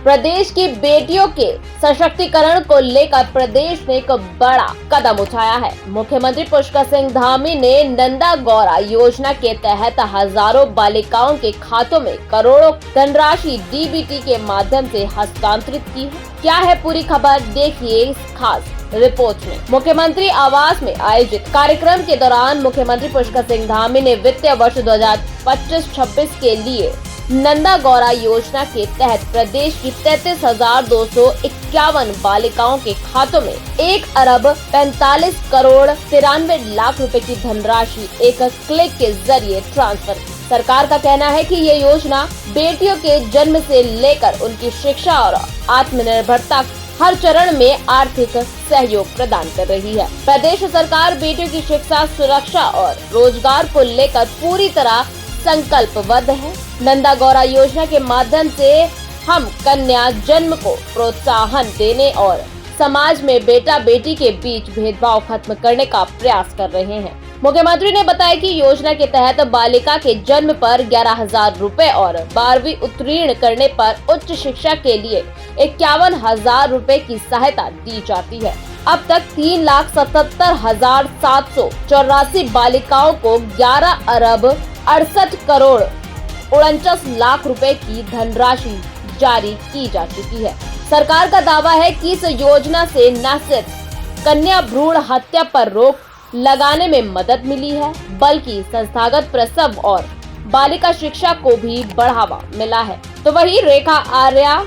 प्रदेश की बेटियों के सशक्तिकरण को लेकर प्रदेश ने एक बड़ा कदम उठाया है। मुख्यमंत्री पुष्कर सिंह धामी ने नंदा गौरा योजना के तहत हजारों बालिकाओं के खातों में करोड़ों धनराशि डीबीटी के माध्यम से हस्तांतरित की है। क्या है पूरी खबर, देखिए इस खास रिपोर्ट में। मुख्यमंत्री आवास में आयोजित कार्यक्रम के दौरान मुख्यमंत्री पुष्कर सिंह धामी ने वित्तीय वर्ष 2025-26 के लिए नंदा गौरा योजना के तहत प्रदेश की 33,251 बालिकाओं के खातों में 1 अरब 45 करोड़ 93 लाख रुपए की धनराशि एक क्लिक के जरिए ट्रांसफर की। सरकार का कहना है कि ये योजना बेटियों के जन्म से लेकर उनकी शिक्षा और आत्मनिर्भरता हर चरण में आर्थिक सहयोग प्रदान कर रही है। प्रदेश सरकार बेटियों की शिक्षा, सुरक्षा और रोजगार को लेकर पूरी तरह संकल्पबद्ध है। नंदा गौरा योजना के माध्यम से हम कन्या जन्म को प्रोत्साहन देने और समाज में बेटा बेटी के बीच भेदभाव खत्म करने का प्रयास कर रहे हैं। मुख्यमंत्री ने बताया कि योजना के तहत बालिका के जन्म पर 11,000 रुपए और 12वीं उत्तीर्ण करने पर उच्च शिक्षा के लिए 51,000 रुपए की सहायता दी जाती है। अब तक 3,77,784 बालिकाओं को 11 अरब 68 करोड़ 49 लाख रुपए की धनराशि जारी की जा चुकी है। सरकार का दावा है कि इस योजना से न सिर्फ कन्या भ्रूण हत्या पर रोक लगाने में मदद मिली है, बल्कि संस्थागत प्रसव और बालिका शिक्षा को भी बढ़ावा मिला है। तो वही रेखा आर्या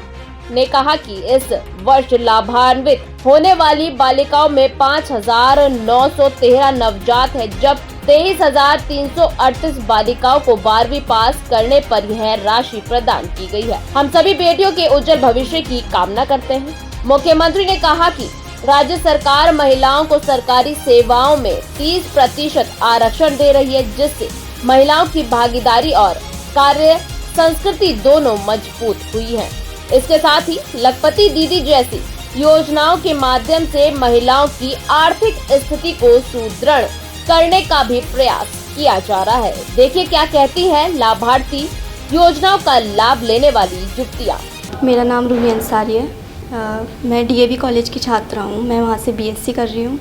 ने कहा कि इस वर्ष लाभान्वित होने वाली बालिकाओं में 5,913 नवजात है, जब 23,338 बालिकाओं को 12वीं पास करने पर यह राशि प्रदान की गई है। हम सभी बेटियों के उज्जवल भविष्य की कामना करते हैं। मुख्यमंत्री ने कहा कि राज्य सरकार महिलाओं को सरकारी सेवाओं में 30% आरक्षण दे रही है, जिससे महिलाओं की भागीदारी और कार्य संस्कृति दोनों मजबूत हुई है। इसके साथ ही लखपति दीदी जैसी योजनाओं के माध्यम से महिलाओं की आर्थिक स्थिति को सुदृढ़ करने का भी प्रयास किया जा रहा है। देखिए क्या कहती है लाभार्थी योजनाओं का लाभ लेने वाली युवतियाँ। मेरा नाम रूही अंसारी है। मैं डीएवी कॉलेज की छात्रा हूँ। मैं वहाँ से बीएससी कर रही हूँ।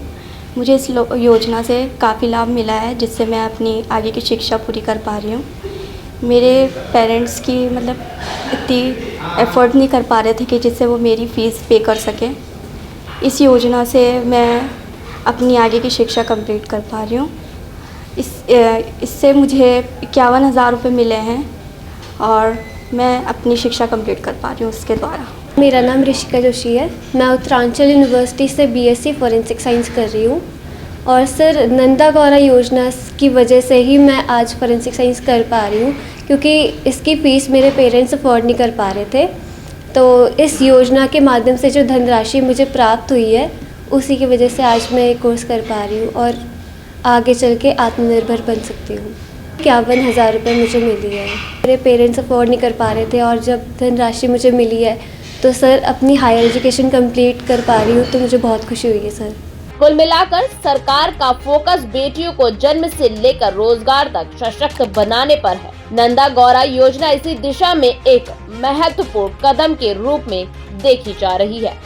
मुझे इस योजना से काफ़ी लाभ मिला है, जिससे मैं अपनी आगे की शिक्षा पूरी कर पा रही हूँ। मेरे पेरेंट्स की इतनी एफर्ट नहीं कर पा रहे थे कि जिससे वो मेरी फ़ीस पे कर सकें। इस योजना से मैं अपनी आगे की शिक्षा कंप्लीट कर पा रही हूँ। इससे मुझे 51,000 रुपये मिले हैं और मैं अपनी शिक्षा कंप्लीट कर पा रही हूँ उसके द्वारा। मेरा नाम ऋषिका जोशी है। मैं उत्तरांचल यूनिवर्सिटी से बीएससी फॉरेंसिक साइंस कर रही हूँ और सर नंदा गौरा योजना की वजह से ही मैं आज फॉरेंसिक साइंस कर पा रही हूँ, क्योंकि इसकी फ़ीस मेरे पेरेंट्स अफोर्ड नहीं कर पा रहे थे। तो इस योजना के माध्यम से जो धनराशि मुझे प्राप्त हुई है, उसी की वजह से आज मैं एक कोर्स कर पा रही हूँ और आगे चल के आत्मनिर्भर बन सकती हूँ। 51,000 रुपये मुझे मिली है। मेरे पेरेंट्स अफोर्ड नहीं कर पा रहे थे और जब धनराशि मुझे मिली है तो सर अपनी हायर एजुकेशन कंप्लीट कर पा रही हूँ, तो मुझे बहुत खुशी हुई है सर। कुल मिलाकर सरकार का फोकस बेटियों को जन्म से लेकर रोजगार तक सशक्त बनाने पर है। नंदा गौरा योजना इसी दिशा में एक महत्वपूर्ण कदम के रूप में देखी जा रही है।